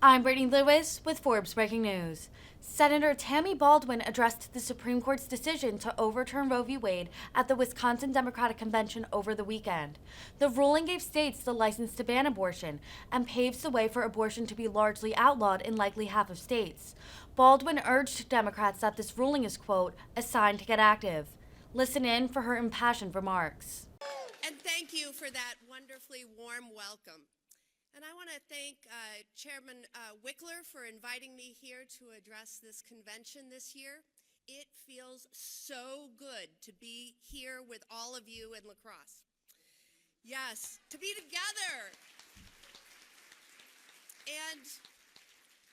I'm Brittany Lewis with Forbes Breaking News. Senator Tammy Baldwin addressed the Supreme Court's decision to overturn Roe v. Wade at the Wisconsin Democratic Convention over the weekend. The ruling gave states the license to ban abortion and paves the way for abortion to be largely outlawed in likely half of states. Baldwin urged Democrats that this ruling is, quote, a sign to get active. Listen in for her impassioned remarks. And thank you for that wonderfully warm welcome. And I want to thank Chairman Wickler for inviting me here to address this convention this year. It feels so good to be here with all of you in La Crosse. Yes, to be together. And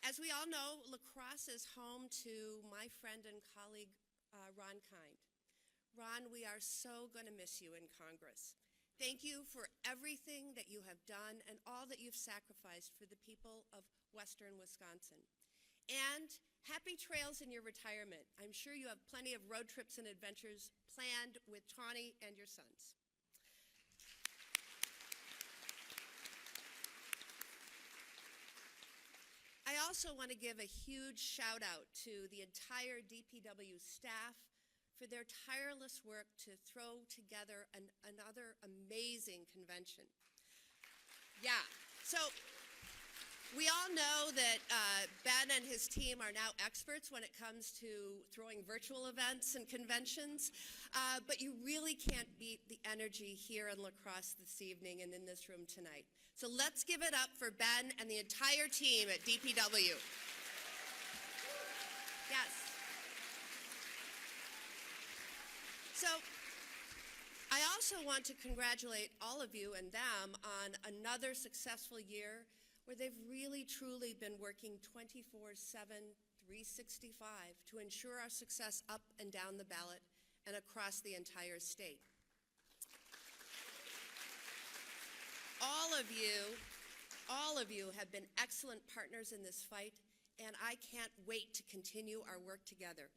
as we all know, La Crosse is home to my friend and colleague, Ron Kind. Ron, we are so going to miss you in Congress. Thank you for everything that you have done and all that you've sacrificed for the people of Western Wisconsin. And happy trails in your retirement. I'm sure you have plenty of road trips and adventures planned with Tawny and your sons. I also want to give a huge shout out to the entire DPW staff for their tireless work to throw together another amazing convention. Yeah, so we all know that Ben and his team are now experts when it comes to throwing virtual events and conventions, but you really can't beat the energy here in La Crosse this evening and in this room tonight. So let's give it up for Ben and the entire team at DPW. Yes. So I also want to congratulate all of you and them on another successful year where they've really, truly been working 24/7, 365 to ensure our success up and down the ballot and across the entire state. All of you have been excellent partners in this fight, and I can't wait to continue our work together.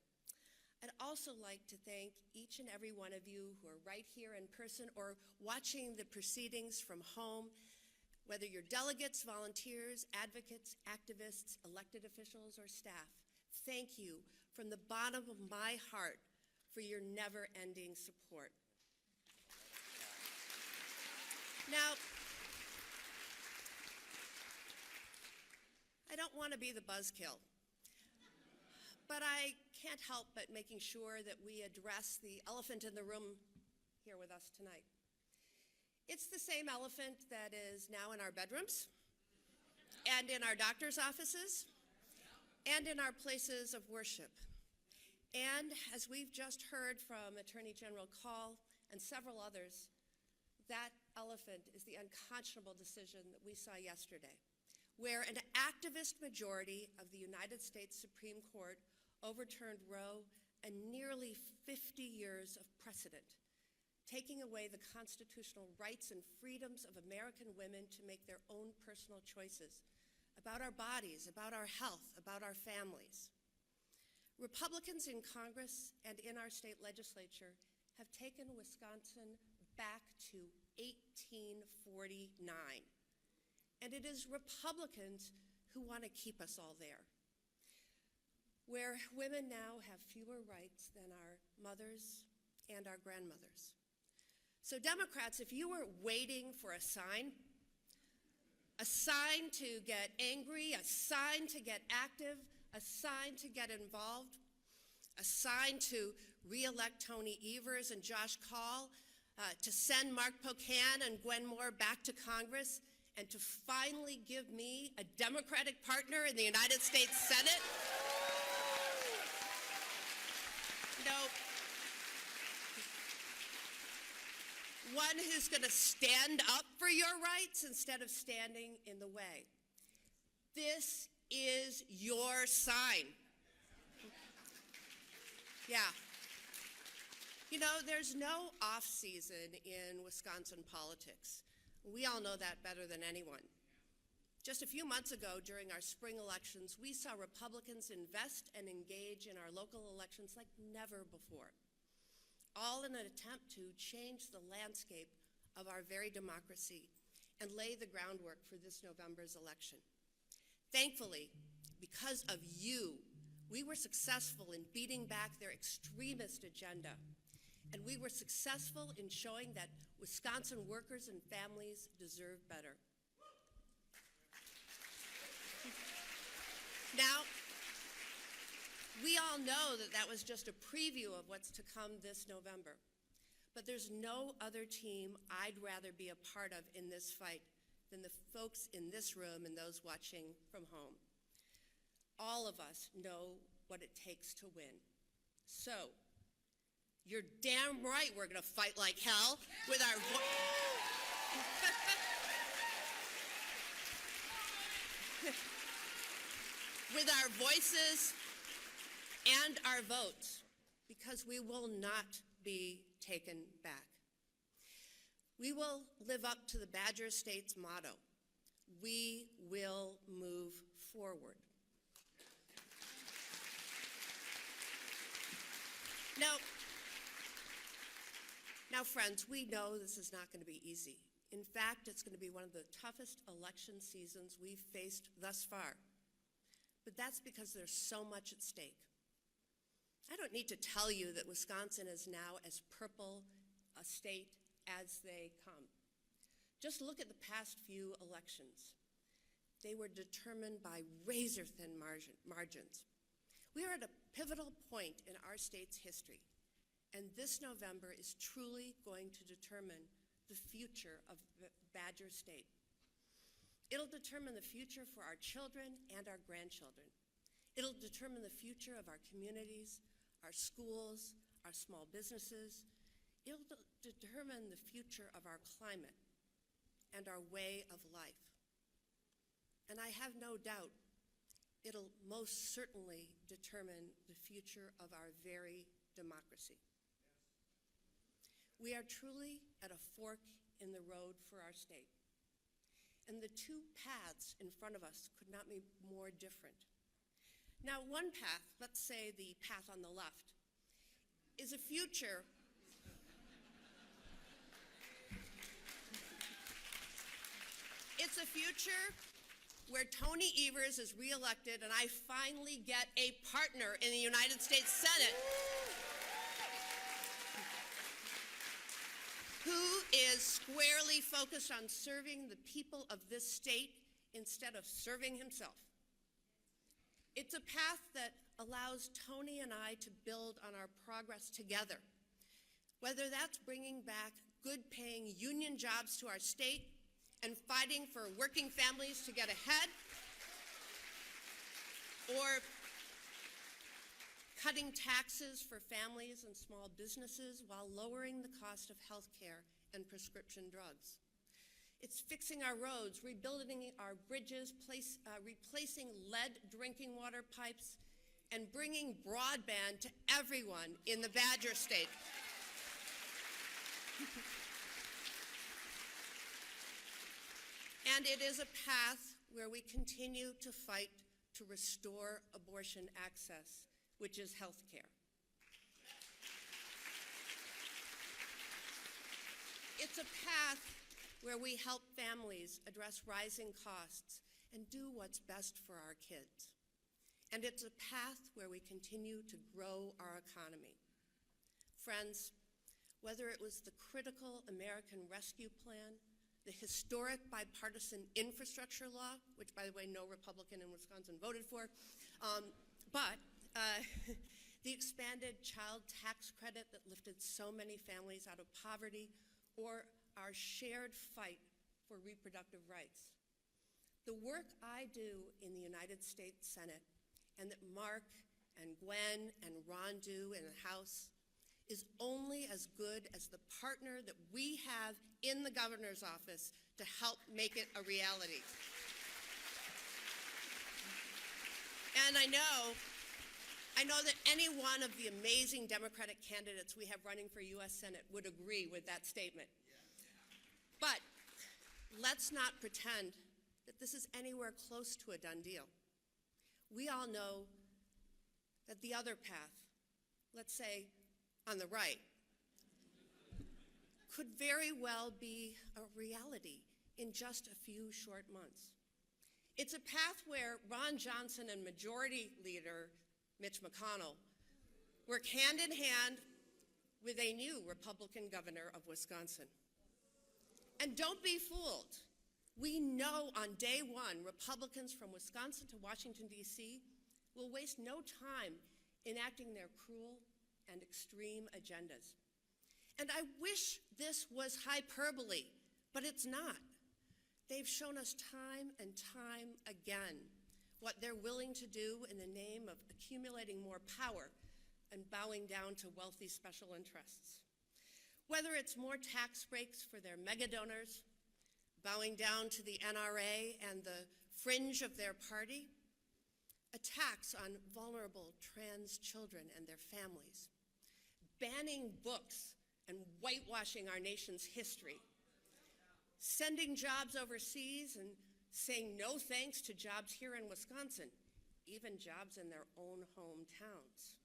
I'd also like to thank each and every one of you who are right here in person or watching the proceedings from home, whether you're delegates, volunteers, advocates, activists, elected officials, or staff. Thank you from the bottom of my heart for your never-ending support. Now, I don't want to be the buzzkill, but I can't help but making sure that we address the elephant in the room here with us tonight. It's the same elephant that is now in our bedrooms, and in our doctor's offices, and in our places of worship. And as we've just heard from Attorney General Call and several others, that elephant is the unconscionable decision that we saw yesterday, where an activist majority of the United States Supreme Court overturned Roe and nearly 50 years of precedent, taking away the constitutional rights and freedoms of American women to make their own personal choices about our bodies, about our health, about our families. Republicans in Congress and in our state legislature have taken Wisconsin back to 1849. And it is Republicans who want to keep us all there, where women now have fewer rights than our mothers and our grandmothers. So Democrats, if you were waiting for a sign to get angry, a sign to get active, a sign to get involved, a sign to re-elect Tony Evers and Josh Kaul, to send Mark Pocan and Gwen Moore back to Congress, and to finally give me a Democratic partner in the United States Senate, one who's going to stand up for your rights instead of standing in the way. This is your sign. Yeah. There's no off-season in Wisconsin politics. We all know that better than anyone. Just a few months ago, during our spring elections, we saw Republicans invest and engage in our local elections like never before, all in an attempt to change the landscape of our very democracy and lay the groundwork for this November's election. Thankfully, because of you, we were successful in beating back their extremist agenda. And we were successful in showing that Wisconsin workers and families deserve better. Now, we all know that that was just a preview of what's to come this November. But there's no other team I'd rather be a part of in this fight than the folks in this room and those watching from home. All of us know what it takes to win. So, you're damn right we're gonna fight like hell with our with our voices and our votes, because we will not be taken back. We will live up to the Badger Estate's motto: we will move forward. Now, friends, we know this is not going to be easy. In fact, it's going to be one of the toughest election seasons we've faced thus far. But that's because there's so much at stake. I don't need to tell you that Wisconsin is now as purple a state as they come. Just look at the past few elections. They were determined by razor-thin margins. We are at a pivotal point in our state's history, and this November is truly going to determine the future of Badger State. It'll determine the future for our children and our grandchildren. It'll determine the future of our communities, our schools, our small businesses. It'll determine the future of our climate and our way of life. And I have no doubt it'll most certainly determine the future of our very democracy. We are truly at a fork in the road for our state. And the two paths in front of us could not be more different. Now, one path, let's say the path on the left, is a future it's a future where Tony Evers is reelected and I finally get a partner in the United States Senate who is squarely focused on serving the people of this state instead of serving himself. It's a path that allows Tony and I to build on our progress together, whether that's bringing back good-paying union jobs to our state and fighting for working families to get ahead, or cutting taxes for families and small businesses while lowering the cost of health care and prescription drugs. It's fixing our roads, rebuilding our bridges, replacing lead drinking water pipes, and bringing broadband to everyone in the Badger State. And it is a path where we continue to fight to restore abortion access, which is health care. It's a path where we help families address rising costs and do what's best for our kids. And it's a path where we continue to grow our economy. Friends, whether it was the critical American Rescue Plan, the historic bipartisan infrastructure law, which, by the way, no Republican in Wisconsin voted for, the expanded child tax credit that lifted so many families out of poverty, or our shared fight for reproductive rights. The work I do in the United States Senate, and that Mark and Gwen and Ron do in the House, is only as good as the partner that we have in the governor's office to help make it a reality. And I know that any one of the amazing Democratic candidates we have running for U.S. Senate would agree with that statement. But let's not pretend that this is anywhere close to a done deal. We all know that the other path, let's say on the right, could very well be a reality in just a few short months. It's a path where Ron Johnson and Majority Leader Mitch McConnell work hand in hand with a new Republican governor of Wisconsin. And don't be fooled. We know on day one, Republicans from Wisconsin to Washington, D.C. will waste no time enacting their cruel and extreme agendas. And I wish this was hyperbole, but it's not. They've shown us time and time again what they're willing to do in the name of accumulating more power and bowing down to wealthy special interests. Whether it's more tax breaks for their mega donors, bowing down to the NRA and the fringe of their party, attacks on vulnerable trans children and their families, banning books and whitewashing our nation's history, sending jobs overseas and saying no thanks to jobs here in Wisconsin, even jobs in their own hometowns.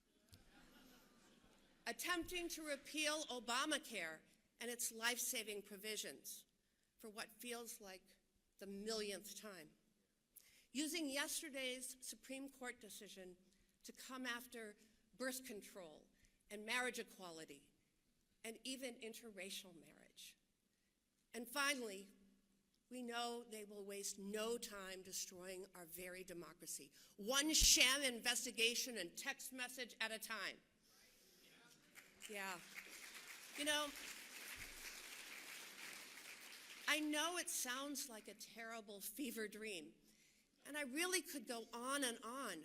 Attempting to repeal Obamacare and its life-saving provisions for what feels like the millionth time. Using yesterday's Supreme Court decision to come after birth control and marriage equality and even interracial marriage. And finally, we know they will waste no time destroying our very democracy, one sham investigation and text message at a time. Yeah. You know, I know it sounds like a terrible fever dream, and I really could go on and on,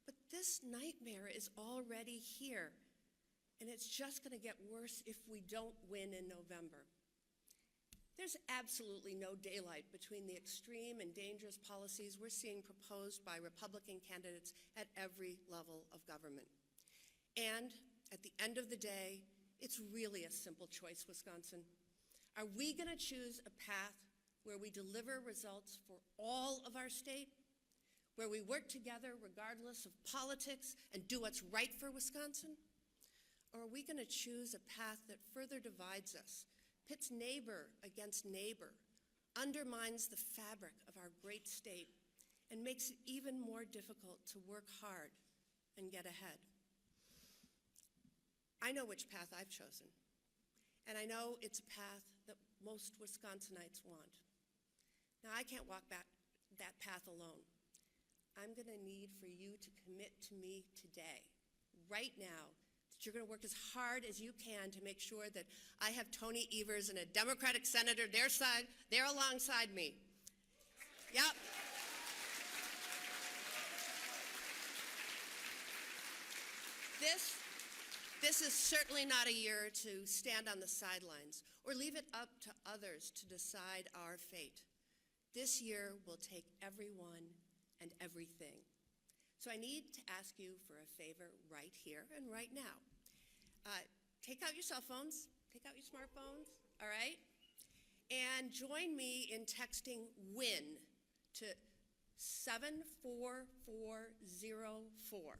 but this nightmare is already here, and it's just going to get worse if we don't win in November. There's absolutely no daylight between the extreme and dangerous policies we're seeing proposed by Republican candidates at every level of government. And at the end of the day, it's really a simple choice, Wisconsin. Are we going to choose a path where we deliver results for all of our state, where we work together regardless of politics and do what's right for Wisconsin? Or are we going to choose a path that further divides us, pits neighbor against neighbor, undermines the fabric of our great state, and makes it even more difficult to work hard and get ahead? I know which path I've chosen, and I know it's a path that most Wisconsinites want. Now, I can't walk back that path alone. I'm going to need for you to commit to me today, right now, that you're going to work as hard as you can to make sure that I have Tony Evers and a Democratic senator there alongside me. Yep. This is certainly not a year to stand on the sidelines or leave it up to others to decide our fate. This year will take everyone and everything. So I need to ask you for a favor right here and right now. Take out your cell phones, take out your smartphones, all right? And join me in texting WIN to 74404.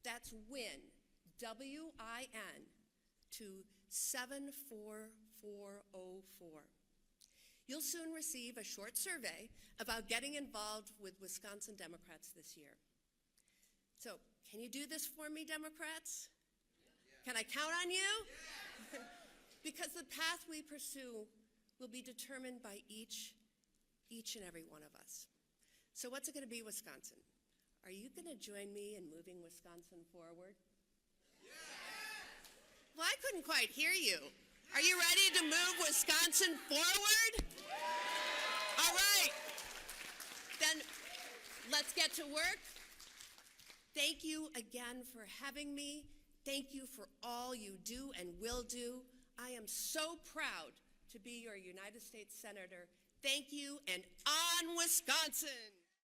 That's WIN, W-I-N, to 74404. You'll soon receive a short survey about getting involved with Wisconsin Democrats this year. So, can you do this for me, Democrats? Can I count on you? Because the path we pursue will be determined by each and every one of us. So what's it going to be, Wisconsin? Are you going to join me in moving Wisconsin forward? Well, I couldn't quite hear you. Are you ready to move Wisconsin forward? All right. Then let's get to work. Thank you again for having me. Thank you for all you do and will do. I am so proud to be your United States Senator. Thank you, and on Wisconsin!